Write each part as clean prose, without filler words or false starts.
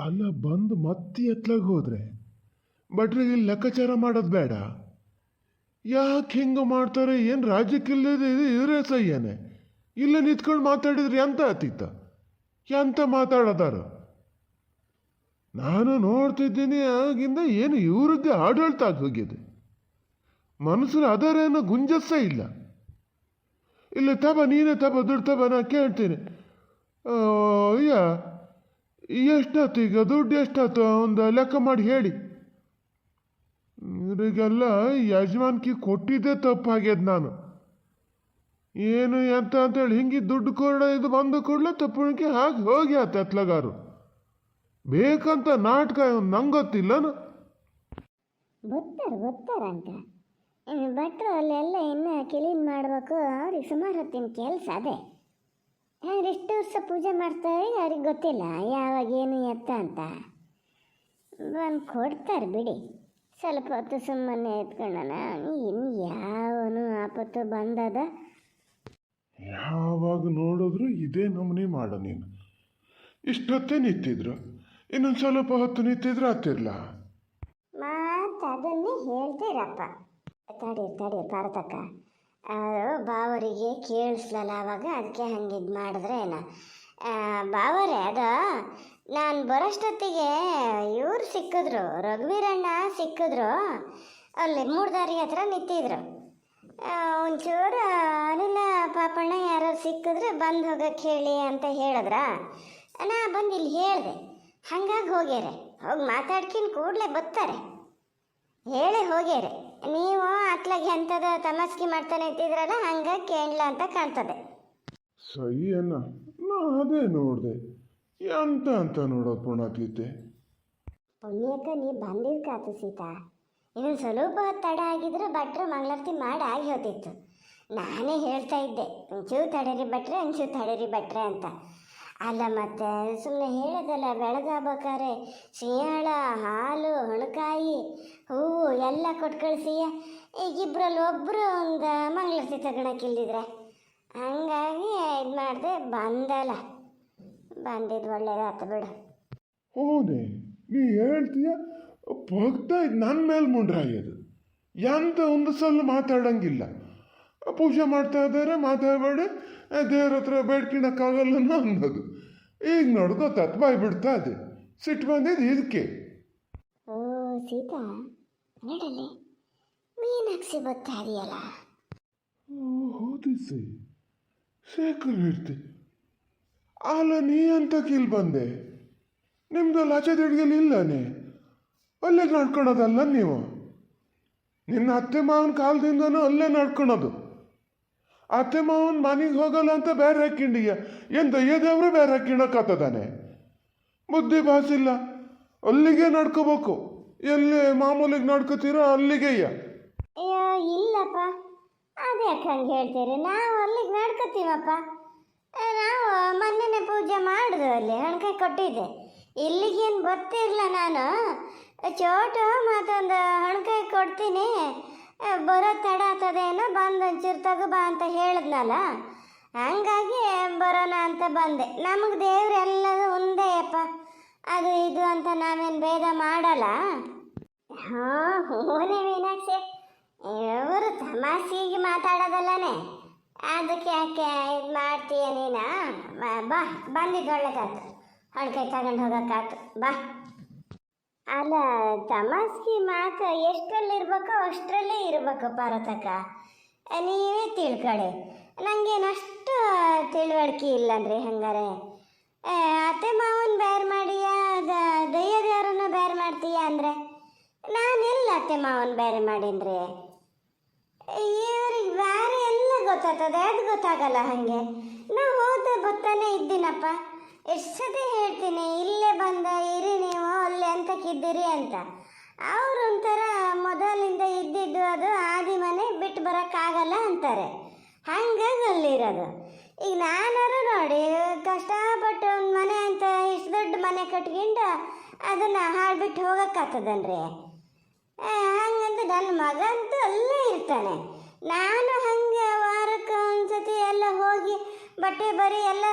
ಅಲ್ಲ ಬಂದು ಮತ್ತೆ ಎತ್ಲಾಗ ಹೋದ್ರೆ ಭಟ್ರಿಗೆ ಇಲ್ಲಿ ಲೆಕ್ಕಾಚಾರ ಮಾಡೋದು ಬೇಡ. ಯಾಕೆ ಹಿಂಗೆ ಮಾಡ್ತಾರೆ? ಏನು ರಾಜ್ಯಕ್ಕಿಲ್ಲದೆ ಇವರೇ ಸಹ್ಯನೇ ಇಲ್ಲ ನಿಂತ್ಕೊಂಡು ಮಾತಾಡಿದ್ರೆ ಎಂತ ಆತಿತ್ತ? ಎಂತ ಮಾತಾಡೋದಾರ? ನಾನು ನೋಡ್ತಿದ್ದೀನಿ ಆಗಿಂದ ಏನು ಇವ್ರದ್ದೇ ಆಡಳಿತ ಆಗಿ ಹೋಗಿದೆ. ಮನಸ್ಸಲ್ಲಿ ಅದರೇನೋ ಗುಂಜಸ್ಸ ಇಲ್ಲ. ಇಲ್ಲ ತಬ ನೀನೇ ತಬ ದುಡ್ಡು ತಬ ನಾ ಕೇಳ್ತೀನಿ. ಅಯ್ಯ ಎಷ್ಟಾಯ್ತು ಈಗ ದುಡ್ಡು ಎಷ್ಟಾಯ್ತು ಒಂದು ಲೆಕ್ಕ ಮಾಡಿ ಹೇಳಿ. ಇವರಿಗೆಲ್ಲ ಯಜಮಾನ್ಕಿ ಕೊಟ್ಟಿದ್ದೇ ತಪ್ಪಾಗ್ಯದ. ನಾನು ಏನು ಎಂತ ಅಂತೇಳಿ ಹಿಂಗೆ ದುಡ್ಡು ಕೊಡ ಇದು ಬಂದು ಕೊಡ್ಲ ತಪ್ಪಣಿಕೆ ಹಾಗೆ ಹೋಗಿ ಆತ ಎತ್ಲಗಾರು ಬೇಕಂತ ನಾಟಕ ನಂಗೊತ್ತಿಲ್ಲನ. ಗೊತ್ತಾರಂತ ಭಟ್ರು ಅಲ್ಲೆಲ್ಲ ಇನ್ನು ಕ್ಲೀನ್ ಮಾಡಬೇಕು. ಅವ್ರಿಗೆ ಸುಮಾರು ಹೊತ್ತಿನ ಕೆಲಸ ಅದೇ. ಇಷ್ಟು ವರ್ಷ ಪೂಜೆ ಮಾಡ್ತಾರೆ, ಅವ್ರಿಗೆ ಗೊತ್ತಿಲ್ಲ ಯಾವಾಗ ಏನು ಎತ್ತ ಅಂತ. ಬಂದು ಕೊಡ್ತಾರೆ ಬಿಡಿ. ಸ್ವಲ್ಪ ಹೊತ್ತು ಸುಮ್ಮನೆ ಎತ್ಕೊಂಡನ. ಇನ್ನು ಯಾವನು ಆಪತ್ತು ಬಂದದ? ಯಾವಾಗ ನೋಡಿದ್ರು ಇದೇ ನಮೂನೆ ಮಾಡೋ ನೀನು. ಇಷ್ಟೊತ್ತೇ ನಿಂತಿದ್ರು, ಇನ್ನೊಂದು ಸ್ವಲ್ಪ ಹೊತ್ತು ನಿಂತಿದ್ರು ಆಗ್ತಿರ್ಲ. ಮತ್ತು ಅದನ್ನೇ ಹೇಳ್ತೀರಪ್ಪ. ತಡಿ ಪಾರತಕ್ಕ, ಬಾವರಿಗೆ ಕೇಳಿಸ್ಲಲ್ಲ ಅವಾಗ, ಅದಕ್ಕೆ ಹಂಗಿದ್ದು ಮಾಡಿದ್ರೆ ಏನ. ಬಾವರೇ ಅದು ನಾನು ಬರೋಷ್ಟೊತ್ತಿಗೆ ಇವ್ರು ಸಿಕ್ಕಿದ್ರು, ರಘುವೀರಣ್ಣ ಸಿಕ್ಕಿದ್ರು. ಅಲ್ಲಿ ಮೂಡ್ದಾರಿ ಹತ್ರ ನಿಂತಿದ್ರು. ಒಂಚೂರು ಅನಿಲ ಪಾಪಣ್ಣ ಯಾರೋ ಸಿಕ್ಕಿದ್ರೆ ಬಂದು ಹೋಗಕ್ಕೆ ಹೇಳಿ ಅಂತ ಹೇಳಿದ್ರ. ನಾ ಬಂದು ಇಲ್ಲಿ ಹೇಳಿದೆ. ಹಂಗಾಗಿ ಹೋಗ್ಯಾರೆ. ಹೋಗಿ ಮಾತಾಡ್ಕೊಂಡು ಕೂಡಲೇ ಬರ್ತಾರೆ. ಹೇಳಿ ಹೋಗ್ಯಾರೆ. ನೀವು ಅತ್ಲಾಗೆ ಎಂಥದ ತಮಾಸ್ಕಿ ಮಾಡ್ತಾನೆ ಇದ್ದಿದ್ರಲ್ಲ, ಹಂಗಾಗಿ ಕೇಳಲ್ಲ ಅಂತ ಕಾಣ್ತದೆ. ಸಹಿ ಅನ್ನ ನಾ ಅದೇ ನೋಡಿದೆ. ಎಂತ ಅಂತ ನೋಡೋದು ಪುಣ್ಯಾತೀತೆ. ಪುಣ್ಯಕ್ಕೆ ನೀ ಬಂದಿದ್ಕಾತು ಸೀತಾ. ಇನ್ನೊಂದು ಸ್ವಲ್ಪ ತಡ ಆಗಿದ್ರೆ ಭಟ್ರು ಮಂಗಳಾರತಿ ಮಾಡಿ ಆಗಿ ಹೋತಿತ್ತು. ನಾನೇ ಹೇಳ್ತಾ ಇದ್ದೆ, ಒಂಚೂರು ತಡೀರಿ ಭಟ್ರೆ ಅಂತ. ಅಲ್ಲ ಮತ್ತೆ ಸುಮ್ಮನೆ ಹೇಳೋದಲ್ಲ, ಬೆಳಗಾಗ್ಬೇಕಾರೆ ಸಿಂಹಾಳ, ಹಾಲು, ಹಣಕಾಯಿ, ಹೂವು ಎಲ್ಲ ಕೊಟ್ಟು ಕಳಿಸಿಯ. ಈಗಿಬ್ಬರಲ್ಲಿ ಒಬ್ಬರು ಒಂದು ಮಂಗಳಾರತಿ ತಗೊಳಕ್ಕಿಲ್ದಿದ್ರೆ ಹಂಗಾಗಿ ಇದು ಮಾಡಿದೆ. ಬಂದಿದ್ದು ಒಳ್ಳೇದಾಯ್ತು ಬಿಡು. ಹೌದೇ ನೀ ಹೇಳ್ತೀಯ? ಭಕ್ತ ನನ್ನ ಮೇಲೆ ಮುಂಡ್ರಾಗ್ಯದು. ಎಂತ ಒಂದು ಸಲ ಮಾತಾಡಂಗಿಲ್ಲ. ಪೂಜೆ ಮಾಡ್ತಾ ಇದ್ದಾರೆ, ಮಾತಾಡಬೇಡಿ, ದೇವ್ರ ಹತ್ರ ಬೇಡ್ಕೊಳಕ್ಕಾಗಲ್ಲ ಅನ್ನೋದು. ಈಗ ನೋಡು ಗೊತ್ತಾಯ್ತು, ಬಾಯ್ ಬಿಡ್ತಾ ಇದೆ. ಸಿಟ್ಟು ಬಂದಿದ್ದು ಇದಕ್ಕೆ. ಓ ಸೀತಾ, ನೋಡಲ್ಲಿ ಮೀನಾಕ್ಷಿ ಬರ್ತಾ ಇದೆಯಲ್ಲ. ಹೌದು ಶೇಖರ್ ಇರ್ತಿ. ಅಲ್ಲ ನೀ ಅಂತ ಕೀಲ್ ಬಂದೆ? ನಿಮ್ದು ಲಚ ದಿಡ್ಗೆಲಿ ಇಲ್ಲನೇ? ಅಲ್ಲೇ ನಡ್ಕೊಳೋದಲ್ಲ ನೀವು? ನಿನ್ನ ಅತ್ತೆ ಮಾವನ ಕಾಲದಿಂದನೂ ಅಲ್ಲೇ ನಡ್ಕೊಳೋದು. ಅತ್ತೆ ಮಾವನ ಮನೆಗೆ ಹೋಗಲ್ಲ ಅಂತ ಬೇರೆ ಹಾಕಿಂಡಿಯ ಎಂತ ಎದವ್ರು ಬೇರೆ ಹಾಕಿಣಕತ್ತದಾನೆ. ಬುದ್ಧಿ ಬಾಸಿಲ್ಲ. ಅಲ್ಲಿಗೆ ನಡ್ಕೋಬೇಕು. ಎಲ್ಲಿ ಮಾಮೂಲಿಗೆ ನಡ್ಕೋತೀರೋ ಅಲ್ಲಿಗೆಯ್ಯ. ಅಯ್ಯೋ ಇಲ್ಲಪ್ಪ, ಅದ್ಯಾಕೆ ಹಂಗೆ ಹೇಳ್ತೀರಿ? ನಾವು ಅಲ್ಲಿಗೆ ನಡ್ಕೋತೀವಪ್ಪ. ನಾವು ಮೊನ್ನೆನೇ ಪೂಜೆ ಮಾಡಿದ್ವಿ, ಅಲ್ಲಿ ಹಣಕಾಯಿ ಕೊಟ್ಟಿದ್ದೆ. ಇಲ್ಲಿಗೇನು ಬರ್ತಿರಲ್ಲ ನಾನು. ಚೋಟು ಮತ್ತೊಂದು ಹಣಕಾಯಿ ಕೊಡ್ತೀನಿ, ಬರೋ ತಡ ಆಗ್ತದೇನೋ, ಬಂದು ಒಂಚೂರು ತಗೋಬಾ ಅಂತ ಹೇಳಿದ್ನಲ್ಲ, ಹಂಗಾಗಿ ಬರೋಣ ಅಂತ ಬಂದೆ. ನಮಗೆ ದೇವ್ರೆಲ್ಲದು ಒಂದೇ ಅಪ್ಪ, ಅದು ಇದು ಅಂತ ನಾವೇನು ಭೇದ ಮಾಡಲ್ಲ. ಹಾಂ ಹೂನೇ ಮೀನಾಕ್ಷಿ, ಇವರು ತಮಾಷೆಗೆ ಮಾತಾಡೋದಲ್ಲನೇ, ಅದಕ್ಕೆ ಯಾಕೆ ಇದು ಮಾಡ್ತೀಯ ನೀನು? ಬಾ, ಬಂದಿದ್ದು ಒಳ್ಳೇದಾಯ್ತು, ಹಣಕಾಯಿ ತಗೊಂಡು ಹೋಗೋಕ್ಕಾಯ್ತು, ಬಾ. ಅಲ್ಲ, ತಮಾಷೆ ಮಾತು ಎಷ್ಟರಲ್ಲಿರ್ಬೇಕೋ ಅಷ್ಟರಲ್ಲೇ ಇರಬೇಕು ಪಾರತಕ್ಕ. ನೀವೇ ತಿಳ್ಕೊಳ್ಳಿ. ನನಗೇನಷ್ಟು ತಿಳುವಳಿಕೆ ಇಲ್ಲಂದ್ರಿ. ಹಂಗಾರೆ ಅತ್ತೆ ಮಾವನ ಬೇರೆ ಮಾಡಿಯ, ದಯ್ಯದೇವ್ರನ್ನ ಬೇರೆ ಮಾಡ್ತೀಯ ಅಂದರೆ ನಾನೆಲ್ಲ ಅತ್ತೆ ಮಾವನ ಬೇರೆ ಮಾಡೀನ್ರಿ. ಇವ್ರಿಗೆ ಬೇರೆ ಎಲ್ಲ ಗೊತ್ತಾಗ್ತದೆ, ಅದು ಗೊತ್ತಾಗಲ್ಲ. ಹಾಗೆ ನಾವು ಹೋದ ಗೊತ್ತಾನೆ ಇದ್ದೀನಪ್ಪ. ಎಷ್ಟು ಸತಿ ಹೇಳ್ತೀನಿ, ಇಲ್ಲೇ ಬಂದ ಇರಿ ನೀವು, ಅಲ್ಲೇ ಅಂತಕ್ಕಿದ್ದೀರಿ ಅಂತ. ಅವರು ಒಂಥರ ಮೊದಲಿಂದ ಇದ್ದಿದ್ದು ಅದು ಆದಿ ಮನೆ ಬಿಟ್ಟು ಬರೋಕ್ಕಾಗಲ್ಲ ಅಂತಾರೆ. ಹಂಗಾಗಿ ಅಲ್ಲಿರೋದು. ಈಗ ನಾನಾರು ನೋಡಿ ಕಷ್ಟಪಟ್ಟು ಒಂದು ಮನೆ ಅಂತ ಇಷ್ಟು ದೊಡ್ಡ ಮನೆ ಕಟ್ಕೊಂಡು ಅದನ್ನು ಹಾಳ್ಬಿಟ್ಟು ಹೋಗೋಕ್ಕಾಗ್ತದನ್ರಿ? ಹಂಗಂತ ನನ್ನ ಮಗ ಅಂತೂ ಅಲ್ಲೇ ಇರ್ತಾನೆ. ನಾನು ಹಂಗೆ ವಾರಕ್ಕೆ ಒಂದ್ಸತಿ ಎಲ್ಲ ಹೋಗಿ ಬಟ್ಟೆ ಬರಿ ಎಲ್ಲ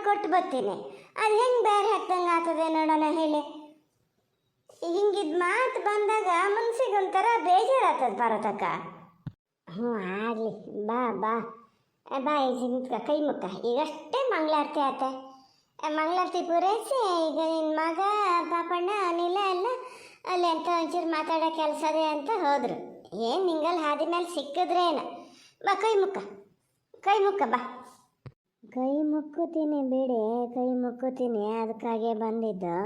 ಕೊಟ್ಟು ಬರ್ತೀನಿ. ಅದು ಹೆಂಗೆ ಬೇರೆ ಹಾಕ್ದಂಗೆ ಆಗ್ತದೆ ನೋಡೋಣ ಹೇಳಿ. ಹಿಂಗಿದ್ ಮಾತು ಬಂದಾಗ ಮನ್ಸಿಗೆ ಒಂಥರ ಬೇಜಾರಾಗ್ತದೆ ಪಾರ್ವತಕ್ಕ. ಹ್ಞೂ ಆಗಲಿ, ಬಾ ಬಾ ಬಾ ಈಗ ನಿಂತ್ಕ, ಕೈ ಮುಕ್ಕ. ಈಗಷ್ಟೇ ಮಂಗಳಾರತಿ ಆತ. ಮಂಗಳಾರತಿ ಪೂರೈಸಿ ಈಗ ನಿನ್ನ ಮಗ ಪಾಪಣ್ಣ ಅನಿಲ ಎಲ್ಲ ಅಲ್ಲಿ ಅಂತ ಒಂಚೂರು ಮಾತಾಡೋ ಕೆಲಸ ಅದೇ ಅಂತ ಹೋದರು. ಏನು ನಿಂಗಲ್ಲಿ ಹಾದಿ ಮೇಲೆ ಸಿಕ್ಕಿದ್ರೇನು? ಬಾ ಕೈ ಮುಕ್ಕ, ಕೈ ಮುಕ್ಕ ಬಾ. ಕೈ ಮುಕ್ಕುತ್ತೀನಿ ಬಿಡಿ, ಕೈ ಮುಕ್ಕುತ್ತೀನಿ, ಅದಕ್ಕಾಗೆ ಬಂದಿದ್ದು.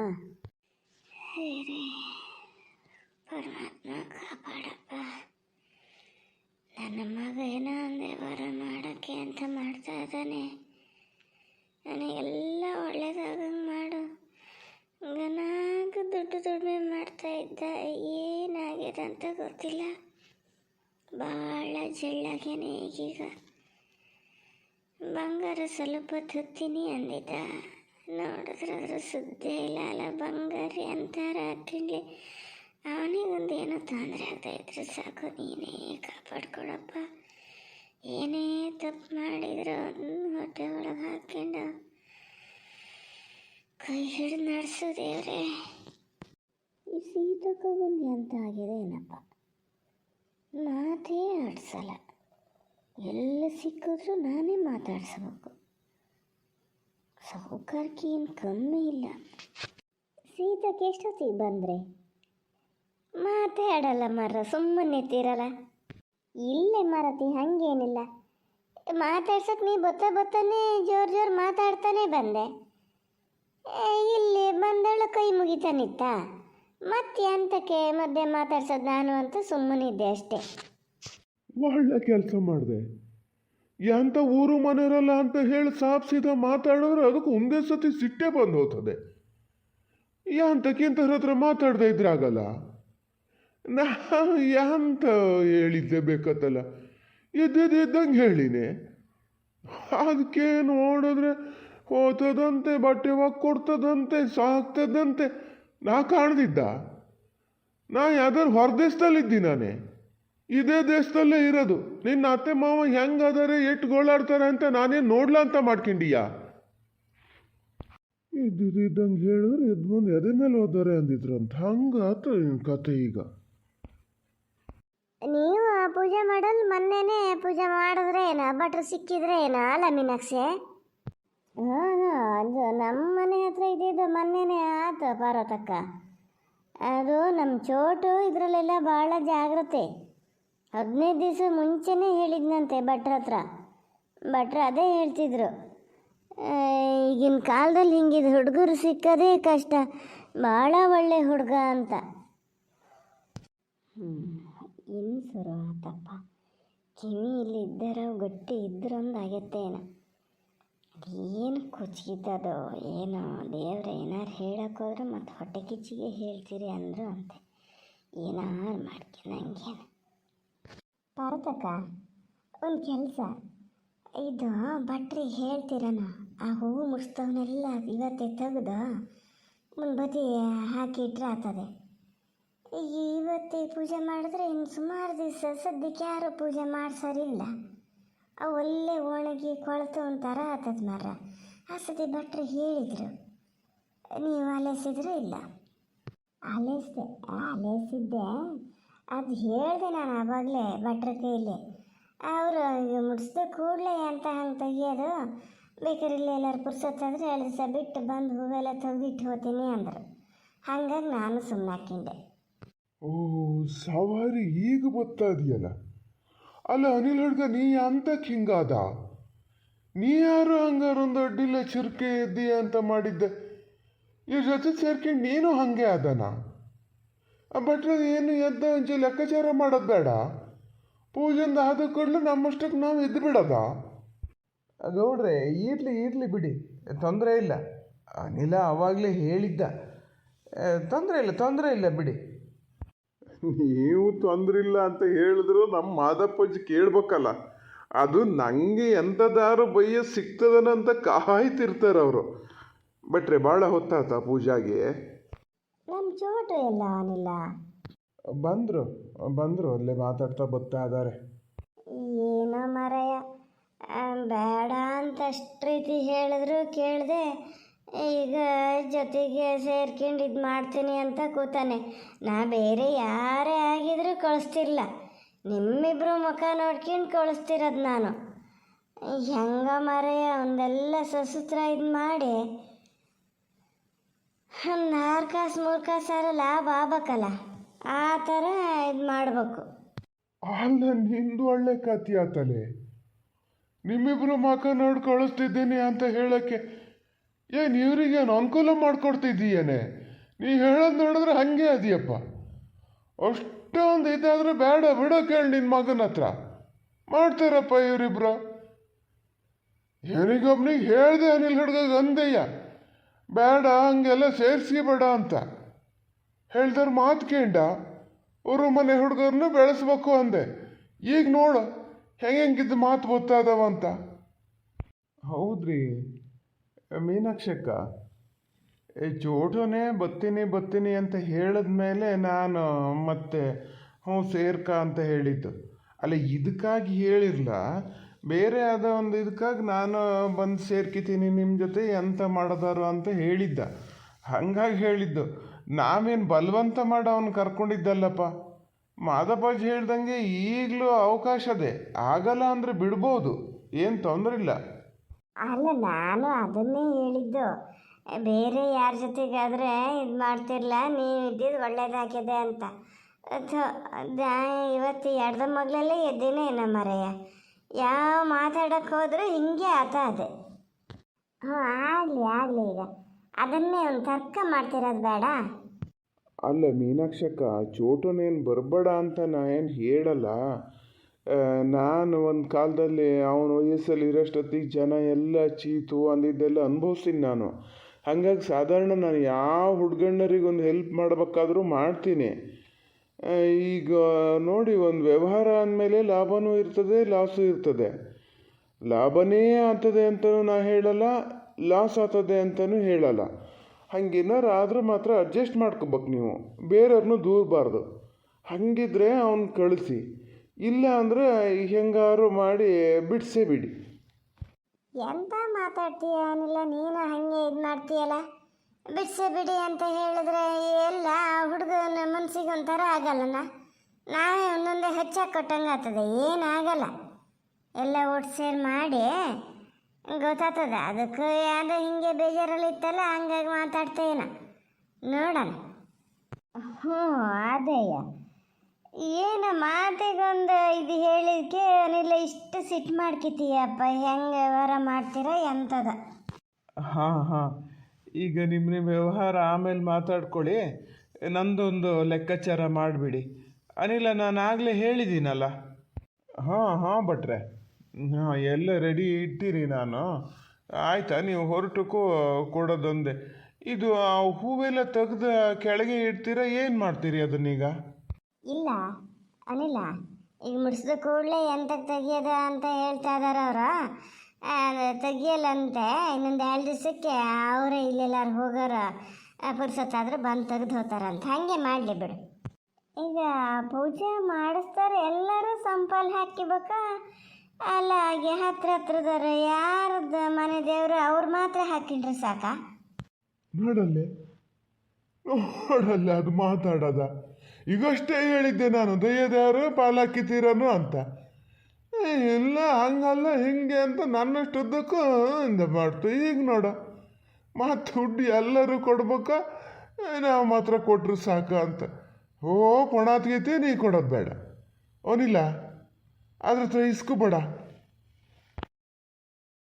ಪರಮಾತ್ಮ ಕಾಪಾಡಪ್ಪ, ನನ್ನ ಮಗ ಏನೋ ಒಂದೇ ವರ ಮಾಡೋಕ್ಕೆ ಅಂತ ಮಾಡ್ತಾ ಇದ್ದಾನೆ. ನನಗೆಲ್ಲ ಒಳ್ಳೇದಾಗಂಗೆ ಮಾಡು. ಗನಾಗ ದುಡಿಮೆ ಮಾಡ್ತಾ ಇದ್ದ, ಏನಾಗಿದೆ ಅಂತ ಗೊತ್ತಿಲ್ಲ. ಭಾಳ ಜಳ್ಳಾಗೇನೆ ಈಗೀಗ. ಬಂಗಾರ ಸ್ವಲ್ಪ ತುತ್ತೀನಿ ಅಂದಿದ್ದ, ನೋಡಿದ್ರೆ ಅದ್ರ ಸುದ್ದಿ ಇಲ್ಲ ಅಲ್ಲ. ಬಂಗಾರಿ ಅಂತಾರ ತಿಂಡಿ, ಅವನಿಗೊಂದು ಏನೋ ತೊಂದರೆ ಆಗ್ತಾ ಇದ್ರೆ ಸಾಕು, ನೀನೇ ಕಾಪಾಡ್ಕೊಡಪ್ಪ. ಏನೇ ತಪ್ಪು ಮಾಡಿದ್ರು ಅದನ್ನು ಹೊಟ್ಟೆ ಒಳಗೆ ಹಾಕ್ಕೊಂಡು ಕೈ ಹಿಡಿದು ನಡೆಸು ದೇವ್ರೆ. ಈ ಸೀತಕ್ಕೊಂದು ಎಂತ ಆಗಿದೆ ಏನಪ್ಪ, ಮಾತೇ ಆಡ್ಸಲ್ಲ. ಎಲ್ಲ ಸಿಕ್ಕಿದ್ರು ನಾನೇ ಮಾತಾಡ್ಸ್ಬೇಕು. ಸಾಹುಕಾರಕ್ಕೆ ಏನು ಕಮ್ಮಿ ಇಲ್ಲ. ಸೀತಕ್ಕೆ ಎಷ್ಟೊತ್ತಿಗೆ ಬಂದರೆ? ಮಾತೇ ಆಡಲ್ಲ ಮರ, ಸುಮ್ಮನೆ ನಿಂತಿರಲ್ಲ. ಇಲ್ಲೇ ಮರತಿ, ಹಾಗೇನಿಲ್ಲ. ಮಾತಾಡ್ಸಕ್ಕೆ ನೀ ಬತ್ತಾನೆ ಜೋರು ಮಾತಾಡ್ತಾನೆ ಬಂದೆ. ಇಲ್ಲಿ ಬಂದಳು ಕೈ ಮುಗಿತಾನಿತ್ತ. ಮತ್ತೆ ಅಂತಕ್ಕೆ ಮಧ್ಯೆ ಮಾತಾಡ್ಸೋದು ನಾನು ಅಂತ ಸುಮ್ಮನಿದ್ದೆ ಅಷ್ಟೇ. ಒಳ್ಳೆ ಕೆಲಸ ಮಾಡಿದೆ. ಎಂಥ ಊರು ಮನೆಯರಲ್ಲ ಅಂತ ಹೇಳಿ ಸಾಪ್ ಸೀದಾ ಮಾತಾಡಿದ್ರೆ ಅದಕ್ಕೆ ಒಂದೇ ಸತಿ ಸಿಟ್ಟೆ ಬಂದು ಹೋಗ್ತದೆ. ಯಾಂತಕ್ಕಿಂತರ ಹತ್ರ ಮಾತಾಡದೆ ಇದ್ರಾಗಲ್ಲ. ನಾ ಯಾಂತ ಹೇಳಿದ್ದೆ ಬೇಕತ್ತಲ್ಲ, ಇದ್ದಂಗೆ ಹೇಳಿನಿ. ಅದಕ್ಕೆ ನೋಡಿದ್ರೆ ಹೋತದಂತೆ, ಬಟ್ಟೆ ಒಗ್ ಕೊಡ್ತದಂತೆ, ಸಾಕ್ತದಂತೆ. ನಾ ಕಾಣ್ದಿದ್ದ? ನಾ ಯಾವ್ದಾರು ಹೊರ ದೇಶದಲ್ಲಿದ್ದಿ ನಾನೇ? ಇದೇ ದೇಶದಲ್ಲೇ ಇರೋದು. ನಿನ್ನ ಅತ್ತೆ ಮಾವ ಹೆಂಗದಾರೆ, ಎಷ್ಟು ಗೋಳಾಡ್ತಾರೆ ಅಂತ ನಾನೇನು ನೋಡ್ಲ ಅಂತ ಮಾಡ್ಕೊಂಡಿಯ? ಇದ್ದಂಗೆ ಹೇಳಿದ್ರೆ ಎದ್ದು ಬಂದು ಎದೆ ಮೇಲೆ ಹೋದರೆ ಅಂದಿದ್ರು ಅಂತ. ಹಂಗಾತ ನಿನ್ನ ಕತೆ. ಈಗ ನೀವು ಪೂಜೆ ಮಾಡಲ್ ಮೊನ್ನೆನೇ ಪೂಜೆ ಮಾಡಿದ್ರೆ ಏನ, ಭಟ್ರು ಸಿಕ್ಕಿದ್ರೆ ಏನ ಅಲ್ಲ ಮೀನಾಕ್ಷಿ? ಅದು ನಮ್ಮ ಮನೆ ಹತ್ರ ಇದ್ದಿದ್ದು ಮೊನ್ನೆನೇ ಆತು ಪಾರ್ವತಕ್ಕ. ಅದು ನಮ್ಮ ಚೋಟು ಇದರಲ್ಲೆಲ್ಲ ಭಾಳ ಜಾಗ್ರತೆ. 15 ದಿವಸ ಮುಂಚೆನೇ ಹೇಳಿದ್ನಂತೆ ಭಟ್ರ ಹತ್ರ. ಭಟ್ರು ಅದೇ ಹೇಳ್ತಿದ್ರು, ಈಗಿನ ಕಾಲದಲ್ಲಿ ಹಿಂಗಿದ ಹುಡುಗರು ಸಿಕ್ಕದೇ ಕಷ್ಟ, ಭಾಳ ಒಳ್ಳೆ ಹುಡುಗ ಅಂತ. ಏನು ಶುರು ಆತಪ್ಪ, ಕಿವಿ ಇಲ್ಲಿ ಇದ್ದರ ಗಟ್ಟಿ ಇದ್ರೊಂದು ಆಗತ್ತೇನ. ಏನು ಕುಚ್ಚಿದ್ದದೋ ಏನೋ, ದೇವ್ರೆ ಏನಾರು ಹೇಳೋಕ್ಕೋದ್ರೆ ಮತ್ತು ಹೊಟ್ಟೆ ಕಿಚ್ಚಿಗೆ ಹೇಳ್ತೀರಿ ಅಂದರು ಅಂತೆ. ಏನಾರು ಮಾಡ್ಕೊಂಡಂಗೇನು. ಪಾರ್ವತಕ್ಕ, ಒಂದು ಕೆಲಸ, ಇದು ಭಟ್ರಿಗೆ ಹೇಳ್ತೀರನ, ಆ ಹೂವು ಮುಡ್ಸ್ತವನ್ನೆಲ್ಲ ಇವತ್ತೇ ತೆಗೆದು ಮುಂಬದಿ ಹಾಕಿಟ್ರೆ ಆಗ್ತದೆ. ಇವತ್ತೇ ಪೂಜೆ ಮಾಡಿದ್ರೆ ಇನ್ನು ಸುಮಾರು ದಿವಸ ಸದ್ಯಕ್ಕೆ ಯಾರೂ ಪೂಜೆ ಮಾಡ್ಸೋರಿಲ್ಲ. ಅವು ಒಳ್ಳೆ ಒಣಗಿ ಕೊಳೆತು ಒಂಥರ ಆಗ್ತದೆ ಮರ. ಆ ಸತಿ ಭಟ್ರು ಹೇಳಿದರು, ನೀವು ಆಲೈಸಿದ್ರೆ ಇಲ್ಲ? ಆಲೈಸಿದ್ದೆ. ಅದು ಹೇಳಿದೆ ನಾನು ಆವಾಗಲೇ ಭಟ್ರ ಕೈಲಿ. ಅವರು ಮುಡಿಸ್ದ ಕೂಡಲೇ ಅಂತ ಹಂಗೆ ತೆಗಿಯೋದು, ಬೇಕಾದ್ರೆ ಇಲ್ಲೇ ಎಲ್ಲರೂ ಪುರ್ಸೊತ್ತಾದರೆ 2 ದಿವಸ ಬಿಟ್ಟು ಬಂದು ಹೂವೆಲ್ಲ ತೆಗೆದಿಟ್ಟು ಹೋಗ್ತೀನಿ ಅಂದರು. ಹಾಗಾಗಿ ನಾನು ಸುಮ್ಮನೆ ಹಾಕಿಂಡೆ. ಓ ಸವಾರಿ ಈಗ ಬರ್ತಾ ಇದೆಯಲ್ಲ. ಅಲ್ಲ ಅನಿಲ್ ಹುಡ್ಗ, ನೀ ಅಂತಕ್ಕೆ ಹಿಂಗಾದ? ನೀ ಯಾರು ಹಂಗಾರೊಂದು ಅಡ್ಡಿಲ್ಲ ಚಿರ್ಕೆ ಇದ್ದೀಯ ಅಂತ ಮಾಡಿದ್ದೆ. ಇವ್ರ ಜೊತೆ ಸೇರ್ಕೊಂಡು ನೀನು ಹಾಗೆ ಆದನ? ಭಟ್ರ ಏನು ಎದ್ದ ಒಂಚೂರು ಲೆಕ್ಕಾಚಾರ ಮಾಡೋದು ಬೇಡ? ಪೂಜೆಂದು ಆದ ಕೂಡಲೇ ನಮ್ಮಷ್ಟಕ್ಕೆ ನಾವು ಎದ್ದು ಬಿಡೋದ? ಗೌಡ್ರೆ, ಇರಲಿ ಬಿಡಿ, ತೊಂದರೆ ಇಲ್ಲ. ಅನಿಲ ಆವಾಗಲೇ ಹೇಳಿದ್ದ, ತೊಂದರೆ ಇಲ್ಲ ಬಿಡಿ. ನೀವು ತೊಂದರೆ ಇಲ್ಲ ಅಂತ ಹೇಳಿದ್ರು ನಮ್ಮ ಮಾದಪ್ಪಜ್ಜಿ ಕೇಳ್ಬೇಕಲ್ಲ. ಅದು ನನಗೆ ಎಂಥದಾರು ಬಯ್ಯ ಸಿಗ್ತದನಂತ ಕಾಯ್ತಿರ್ತಾರೆ ಅವರು. ಭಟ್ರೆ ಭಾಳ ಹೊತ್ತಾತ ಪೂಜಾಗೆ? ನಮ್ಮ ಚೋಟು ಎಲ್ಲ ಅನಿಲ್ಲ. ಬಂದರು ಅಲ್ಲೇ ಮಾತಾಡ್ತಾ ಬರ್ತಾ ಇದ್ದಾರೆ. ಏನೋ ಮಾರಾಯ, ಬೇಡ ಅಂತ ಅಷ್ಟು ರೀತಿ ಹೇಳಿದ್ರು ಕೇಳಿದೆ. ಈಗ ಜೊತೆಗೆ ಸೇರ್ಕೊಂಡು ಇದು ಮಾಡ್ತೀನಿ ಅಂತ ಕೂತಾನೆ. ನಾ ಬೇರೆ ಯಾರೇ ಆಗಿದ್ರೂ ಕಳಿಸ್ತಿರ್ಲ, ನಿಮ್ಮಿಬ್ರು ಮುಖ ನೋಡ್ಕೊಂಡು ಕಳಿಸ್ತಿರೋದು ನಾನು. ಹೆಂಗ ಮರೆಯ ಒಂದೆಲ್ಲ ಸಸೂತ್ರ ಇದು ಮಾಡಿ ಒಂದು 6 ಕಾಸು 3 ಕಾಸಾರ ಲಾಭ ಆಗ್ಬೇಕಲ್ಲ, ಆ ಥರ ಇದು ಮಾಡಬೇಕು. ಅಲ್ಲ, ನಿಂದು ಒಳ್ಳೆ ಕತಿ ಆತಲೆ. ನಿಮ್ಮಿಬ್ರು ಮಕ ನೋಡಿ ಕಳಿಸ್ತಿದ್ದೀನಿ ಅಂತ ಹೇಳಕ್ಕೆ ಏನು ಇವ್ರಿಗೇನು ಅನುಕೂಲ ಮಾಡಿಕೊಡ್ತಿದ್ದೀಯೇನೆ? ನೀ ಹೇಳೋದು ನೋಡಿದ್ರೆ ಹಾಗೆ ಅದೀಯಪ್ಪ. ಅಷ್ಟೊಂದು ಇದಾದ್ರೆ ಬೇಡ ಬಿಡೋ, ಕೇಳಿ ನಿನ್ನ ಮಗನ ಹತ್ರ ಮಾಡ್ತಾರಪ್ಪ ಇವರಿಬ್ರು. ಏನಿಗೊಬ್ನಿಗೆ ಹೇಳ್ದೆ ಅನಿಲ್ ಹುಡ್ಗ ಅಂದಯ್ಯ, ಬೇಡ ಹಂಗೆಲ್ಲ ಸೇರಿಸ್ಬೇಡ ಅಂತ ಹೇಳ್ದಾರ ಮಾತು ಕೇಂಡ ಅವರು ಮನೆ ಹುಡುಗರನ್ನು ಬೆಳೆಸ್ಬೇಕು ಅಂದೆ. ಈಗ ನೋಡು ಹೆಂಗಿದ್ದು ಮಾತು ಗೊತ್ತಾದವಂತ. ಹೌದ್ರಿ ಮೀನಾಕ್ಷಕ್ಕ, ಚೋಟನೇ ಬತ್ತೀನಿ ಅಂತ ಹೇಳಿದ್ಮೇಲೆ ನಾನು ಮತ್ತೆ ಹ್ಞೂ ಸೇರ್ಕ ಅಂತ ಹೇಳಿದ್ದು. ಅಲ್ಲ, ಇದಕ್ಕಾಗಿ ಹೇಳಿರಲ್ಲ, ಬೇರೆ ಆದ ಒಂದು ಇದಕ್ಕಾಗಿ ನಾನು ಬಂದು ಸೇರ್ಕಿತೀನಿ ನಿಮ್ಮ ಜೊತೆ ಎಂತ ಮಾಡೋದಾರು ಅಂತ ಹೇಳಿದ್ದ. ಹಾಗಾಗಿ ಹೇಳಿದ್ದು, ನಾವೇನು ಬಲವಂತ ಮಾಡಿ ಅವನು ಕರ್ಕೊಂಡಿದ್ದಲ್ಲಪ್ಪ. ಮಾದಪ್ಪಾಜಿ ಹೇಳ್ದಂಗೆ ಈಗಲೂ ಅವಕಾಶದೆ, ಆಗಲ್ಲ ಅಂದರೆ ಬಿಡ್ಬೋದು, ಏನು ತೊಂದರೆ ಇಲ್ಲ. ಅಲ್ಲ, ನಾನು ಅದನ್ನೇ ಹೇಳಿದ್ದು. ಬೇರೆ ಯಾರ ಜೊತೆಗಾದರೆ ಇದು ಮಾಡ್ತಿರ್ಲ, ನೀವು ಇದ್ದಿದ್ದು ಒಳ್ಳೇದಾಗಿದೆ ಅಂತ. ಇವತ್ತು ಎಡ್ದ ಮಗಳಲ್ಲೇ ಎದ್ದೇನೆ ಏನೋ ಮರೆಯ, ಯಾವ ಮಾತಾಡೋಕ್ಕೆ ಹೋದರೂ ಹಿಂಗೆ ಆತ ಅದೇ. ಆಗಲಿ ಈಗ ಅದನ್ನೇ ಒಂದು ತರ್ಕ ಮಾಡ್ತಿರೋದು ಬೇಡ. ಅಲ್ಲ ಮೀನಾಕ್ಷಕ್ಕ, ಚೋಟನೇನು ಬರಬೇಡ ಅಂತ ನಾ ಏನು ಹೇಳಲ್ಲ. ನಾನು ಒಂದು ಕಾಲದಲ್ಲಿ ಅವನ ವಯಸ್ಸಲ್ಲಿ ಇರೋಷ್ಟೊತ್ತಿಗೆ ಜನ ಎಲ್ಲ ಚೀತು ಅಂದಿದ್ದೆಲ್ಲ ಅನುಭವಿಸ್ತೀನಿ ನಾನು. ಹಾಗಾಗಿ ಸಾಧಾರಣ ನಾನು ಯಾವ ಹುಡುಗಣ್ಣರಿಗೊಂದು ಹೆಲ್ಪ್ ಮಾಡಬೇಕಾದ್ರೂ ಮಾಡ್ತೀನಿ. ಈಗ ನೋಡಿ, ಒಂದು ವ್ಯವಹಾರ ಅಂದಮೇಲೆ ಲಾಭವೂ ಇರ್ತದೆ, ಲಾಸು ಇರ್ತದೆ. ಲಾಭನೇ ಆಗ್ತದೆ ಅಂತಲೂ ನಾ ಹೇಳಲ್ಲ, ಲಾಸ್ ಆಗ್ತದೆ ಅಂತಲೂ ಹೇಳಲ್ಲ. ಹಂಗೇನಾರು ಆದ್ರೆ ಮಾತ್ರ ಅಡ್ಜಸ್ಟ್ ಮಾಡ್ಕೋಬೇಕು ನೀವು, ಬೇರೆಯವ್ರನ್ನೂ ದೂರಬಾರ್ದು. ಹಾಗಿದ್ರೆ ಅವನು ಕಳಿಸಿ, ಇಲ್ಲ ಅಂದರೆ ಹೆಂಗಾರು ಮಾಡಿ ಬಿಡಿಸೇ ಬಿಡಿ. ಎಂತ ಮಾತಾಡ್ತೀಯ ಅನಿಲ್ಲ, ನೀನು ಹಾಗೆ ಇದು ಮಾಡ್ತೀಯಲ್ಲ. ಬಿಡಿಸೇ ಬಿಡಿ ಅಂತ ಹೇಳಿದ್ರೆ ಎಲ್ಲ ಹುಡುಗನ ಮನಸ್ಸಿಗೆ ಒಂಥರ ಆಗಲ್ಲನ. ನಾವೇ ಒಂದೊಂದೇ ಹೆಚ್ಚಾಗಿ ಕೊಟ್ಟಂಗೆ ಆಗ್ತದೆ, ಏನಾಗಲ್ಲ. ಎಲ್ಲ ಒಟ್ಟು ಸೇರಿ ಮಾಡಿ ಗೊತ್ತಾಗ್ತದೆ. ಅದಕ್ಕೆ ಯಾವುದೋ ಹಿಂಗೆ ಬೇಜಾರಲ್ಲಿ ಇತ್ತಲ್ಲ, ಹಂಗಾಗಿ ಮಾತಾಡ್ತೇನ ನೋಡೋಣ. ಹ್ಞೂ ಅದೇಯ, ಏನು ಮಾತಿಗೊಂದು ಇದು ಹೇಳಿದ್ಕೆ ಅವನಿಲ್ಲ ಇಷ್ಟು ಸಿಟ್ಟು ಮಾಡ್ಕಿತೀಯಪ್ಪ. ಹೆಂಗೆ ವ್ಯವಹಾರ ಮಾಡ್ತೀರಾ ಎಂಥದ? ಹಾಂ, ಈಗ ನಿಮ್ಮ ವ್ಯವಹಾರ ಆಮೇಲೆ ಮಾತಾಡ್ಕೊಳ್ಳಿ, ನಂದೊಂದು ಲೆಕ್ಕಾಚಾರ ಮಾಡಿಬಿಡಿ. ಅನಿಲ, ನಾನು ಆಗಲೇ ಹೇಳಿದ್ದೀನಲ್ಲ. ಹಾಂ ಭಟ್ರೆ, ಹಾಂ ಎಲ್ಲ ರೆಡಿ ಇಟ್ಟಿರಿ. ನಾನು ಆಯಿತಾ, ನೀವು ಹೊರಟಕ್ಕೂ ಕೊಡೋದೊಂದೇ. ಇದು ಹೂವೆಲ್ಲ ತೆಗೆದು ಕೆಳಗೆ ಇಡ್ತೀರಾ, ಏನು ಮಾಡ್ತೀರಿ ಅದನ್ನೀಗ? ಇಲ್ಲ ಅನಿಲ, ಈಗ ಮುಡಿಸಿದ ಕೂಡಲೇ ಎಂತಕ್ಕೆ ತೆಗಿಯೋದ ಅಂತ ಹೇಳ್ತಾ ಇದ್ದಾರೆ ಅವರು. ತೆಗಿಯಲ್ಲಂತೆ, ಇನ್ನೊಂದು 2 ದಿವಸಕ್ಕೆ ಅವರೇ ಇಲ್ಲೆಲ್ಲಾರು ಹೋಗೋರು ಪುರ್ಸೊತ್ತಾದ್ರೆ ಬಂದು ತೆಗೆದು ಹೋಗ್ತಾರಂತ. ಹಾಗೆ ಮಾಡಲಿ ಬಿಡು. ಈಗ ಪೂಜೆ ಮಾಡಿಸ್ತಾರೆ ಎಲ್ಲರೂ ಸಂಪಾಲ್ ಹಾಕಿಬೇಕಾ? ಅಲ್ಲ, ಹಾಗೆ ಹತ್ರದವ್ರು ಯಾರದ್ದು ಮನೆ ದೇವರು ಅವ್ರು ಮಾತ್ರ ಹಾಕಿಟ್ರೆ ಸಾಕಾ? ನೋಡಲ್ಲೇ ಅದು ಮಾತಾಡೋದ. ಈಗಷ್ಟೇ ಹೇಳಿದ್ದೆ ನಾನು, ದಯ್ಯದೇವರು ಪಾಲಾಕಿತೀರನು ಅಂತ. ಇಲ್ಲ ಹಂಗಲ್ಲ ಹಿಂಗೆ ಅಂತ ನನ್ನಷ್ಟುದ್ದಕ್ಕೂ ಇಂದ ಮಾಡ್ತು. ಈಗ ನೋಡ, ಮತ್ತು ದುಡ್ಡು ಎಲ್ಲರೂ ಕೊಡ್ಬೇಕಾ, ನಾವು ಮಾತ್ರ ಕೊಟ್ಟರು ಸಾಕು ಅಂತ. ಕೊಣಾತ್ಗೈತಿ, ನೀ ಕೊಡೋದು ಬೇಡ ಅವನಿಲ್ಲ, ಅದ್ರ ಹತ್ರ ಇಸ್ಕೋಬೇಡ.